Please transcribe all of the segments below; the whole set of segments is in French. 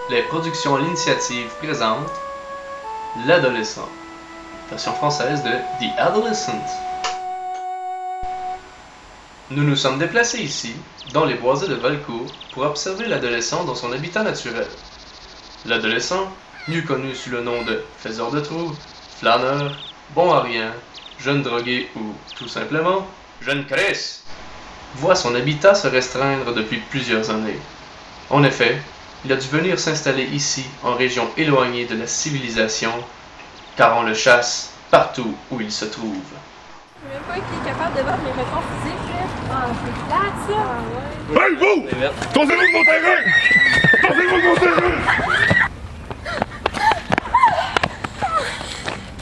Les productions L'Initiative présentent L'Adolescent, version française de The Adolescent. Nous nous sommes déplacés ici, dans les boisés de Valcourt, pour observer l'adolescent dans son habitat naturel. L'adolescent, mieux connu sous le nom de faiseur de troubles, flâneur, bon à rien, jeune drogué ou, tout simplement, jeune Chris, voit son habitat se restreindre depuis plusieurs années. En effet, il a dû venir s'installer ici, en région éloignée de la civilisation, car on le chasse partout où il se trouve. Je sais même pas qui est capable de battre mes records physiques, là. Ah, c'est plate, ça! Ah, ouais. Hey, vous! Tournez-vous de mon terrain! Tournez-vous de mon terrain!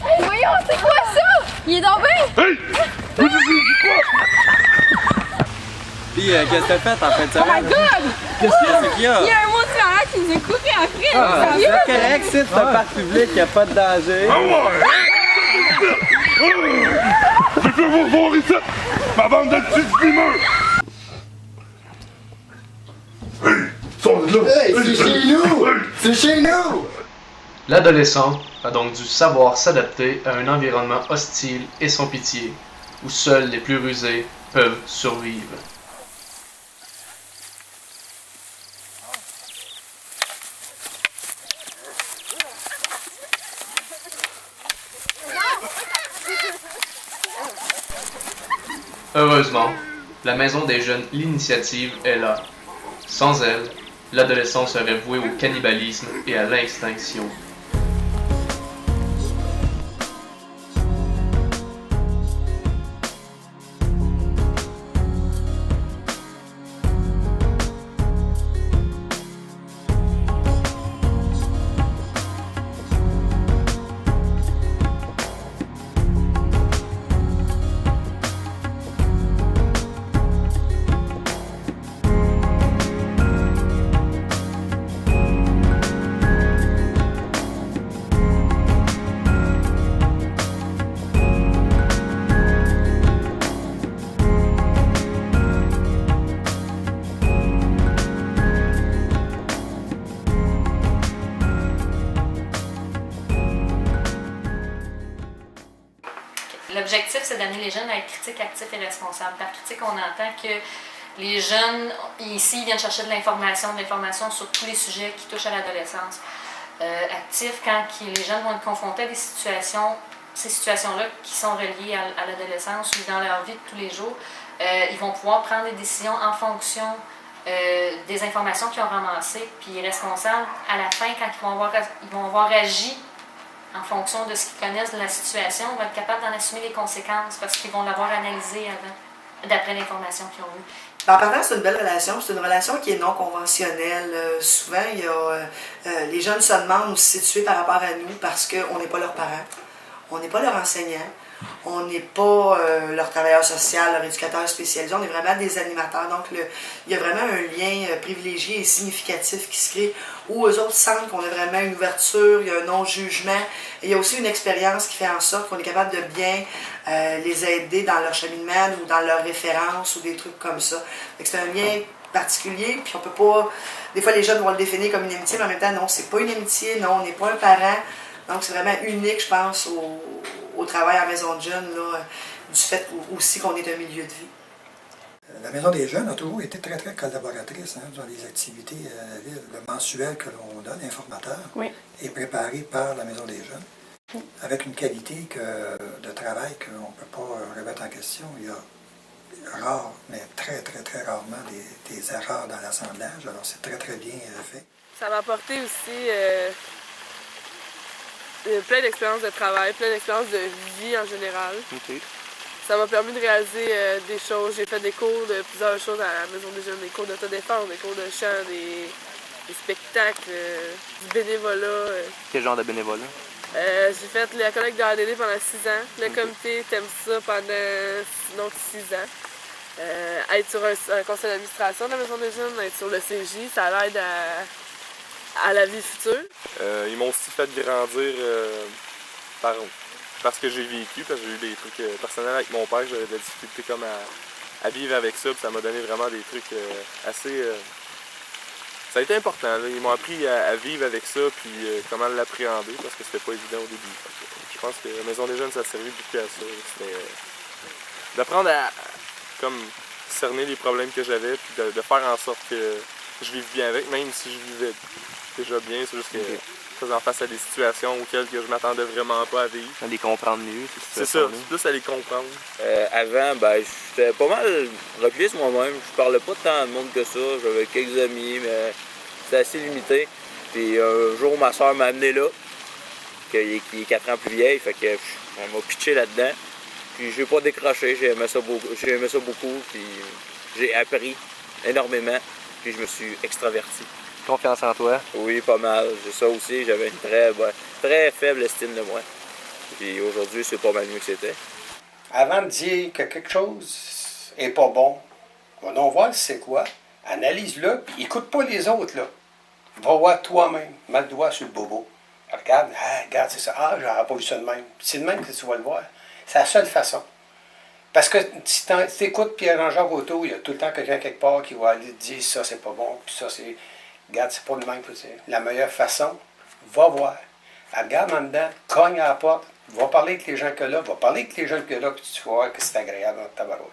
Hey, voyons, c'est quoi ça? Il est dans bien! Hey! Vous dites quoi? Puis, qu'est-ce que t'as fait en fin de Oh my semaine? god! Qu'est-ce qu'il y a? Il y a un mot de qui nous a couru après! Ah, Sérieux? c'est correct, c'est un parc public, il n'y a pas de danger. Ah ouais! J'ai fait vous revoir ici! Ma bande de petits fumeurs! Hey! Sors de là! Hey, c'est chez nous! Hey! C'est chez nous! L'adolescent a donc dû savoir s'adapter à un environnement hostile et sans pitié, où seuls les plus rusés peuvent survivre. Heureusement, la maison des jeunes L'Initiative est là. Sans elle, l'adolescent serait voué au cannibalisme et à l'extinction. L'objectif, c'est d'amener les jeunes à être critiques, actifs et responsables. Par critique, on entend que les jeunes, ici, ils viennent chercher de l'information sur tous les sujets qui touchent à l'adolescence. Actifs, quand les jeunes vont être confrontés à ces situations-là qui sont reliées à l'adolescence ou dans leur vie de tous les jours, ils vont pouvoir prendre des décisions en fonction des informations qu'ils ont ramassées, puis responsables, à la fin, quand ils vont avoir agi en fonction de ce qu'ils connaissent de la situation, ils vont être capables d'en assumer les conséquences parce qu'ils vont l'avoir analysé avant, d'après l'information qu'ils ont eue. En partant, c'est une belle relation. C'est une relation qui est non conventionnelle. Souvent, les jeunes se demandent où se situer par rapport à nous parce qu'on n'est pas leurs parents, on n'est pas leurs enseignants, on n'est pas leur travailleur social, leur éducateur spécialisé, on est vraiment des animateurs. Donc, il y a vraiment un lien privilégié et significatif qui se crée où eux autres sentent qu'on a vraiment une ouverture, il y a un non-jugement. Et il y a aussi une expérience qui fait en sorte qu'on est capable de bien les aider dans leur cheminement ou dans leurs références ou des trucs comme ça. C'est un lien particulier, puis on peut pas... Des fois, les jeunes vont le définir comme une amitié, mais en même temps, non, c'est pas une amitié, non, on n'est pas un parent. Donc, c'est vraiment unique, je pense, au travail en maison de jeunes, là, du fait aussi qu'on est un milieu de vie. La Maison des jeunes a toujours été très, très collaboratrice dans les activités à la ville. Le mensuel que l'on donne, informateur, est préparé par la Maison des jeunes, avec une qualité de travail qu'on ne peut pas remettre en question. Il y a rare, mais très, très, très rarement des erreurs dans l'assemblage. Alors, c'est très, très bien fait. Ça m'a apporté aussi plein d'expériences de travail, plein d'expériences de vie en général. OK. Ça m'a permis de réaliser des choses. J'ai fait des cours de plusieurs choses à la Maison des jeunes, des cours d'autodéfense, des cours de chant, des spectacles, du bénévolat. Quel genre de bénévolat? J'ai fait la collecte de RDD pendant 6 ans. Le comité t'aime ça pendant 6 ans. Être sur un conseil d'administration de la Maison des jeunes, être sur le CJ, ça l'aide à la vie future. Ils m'ont aussi fait grandir parce que j'ai vécu, parce que j'ai eu des trucs personnels avec mon père, j'avais de la difficulté comme à vivre avec ça, puis ça m'a donné vraiment des trucs assez ça a été important. Là. Ils m'ont appris à vivre avec ça, puis comment l'appréhender, parce que c'était pas évident au début. Je pense que la Maison des Jeunes, ça a servi beaucoup à ça. C'était d'apprendre à comme cerner les problèmes que j'avais, puis de faire en sorte que je vive bien avec, même si je vivais déjà bien. C'est juste que faisant face à des situations auxquelles que je m'attendais vraiment pas à vivre. À les comprendre mieux. C'est ça, c'est plus à les comprendre. Avant, j'étais pas mal replié sur moi-même. Je parlais pas tant de monde que ça. J'avais quelques amis, mais c'était assez limité. Puis un jour, ma soeur m'a amené là, qui est 4 ans plus vieille, fait que elle m'a pitché là-dedans. Puis j'ai pas décroché, j'ai aimé ça beaucoup, puis j'ai appris énormément, puis je me suis extraverti. Confiance en toi. Oui, pas mal. J'ai ça aussi, j'avais une très faible estime de moi. Puis aujourd'hui, c'est pas mal mieux que c'était. Avant de dire que quelque chose est pas bon, va donc voir c'est quoi, analyse-le, puis écoute pas les autres, là. Va voir toi-même, mets le doigt sur le bobo. Regarde, regarde, c'est ça. Ah, j'aurais pas vu ça de même. C'est de même que tu vas le voir. C'est la seule façon. Parce que si tu écoutes Pierre-Jean Roto, il y a tout le temps quelqu'un quelque part qui va aller te dire ça, c'est pas bon, puis ça, c'est. Regarde, c'est pas le même. La meilleure façon, va voir. Regarde en dedans, cogne à la porte, va parler avec les gens que là, va parler avec les gens que là, puis tu vas voir que c'est agréable dans ta barouette.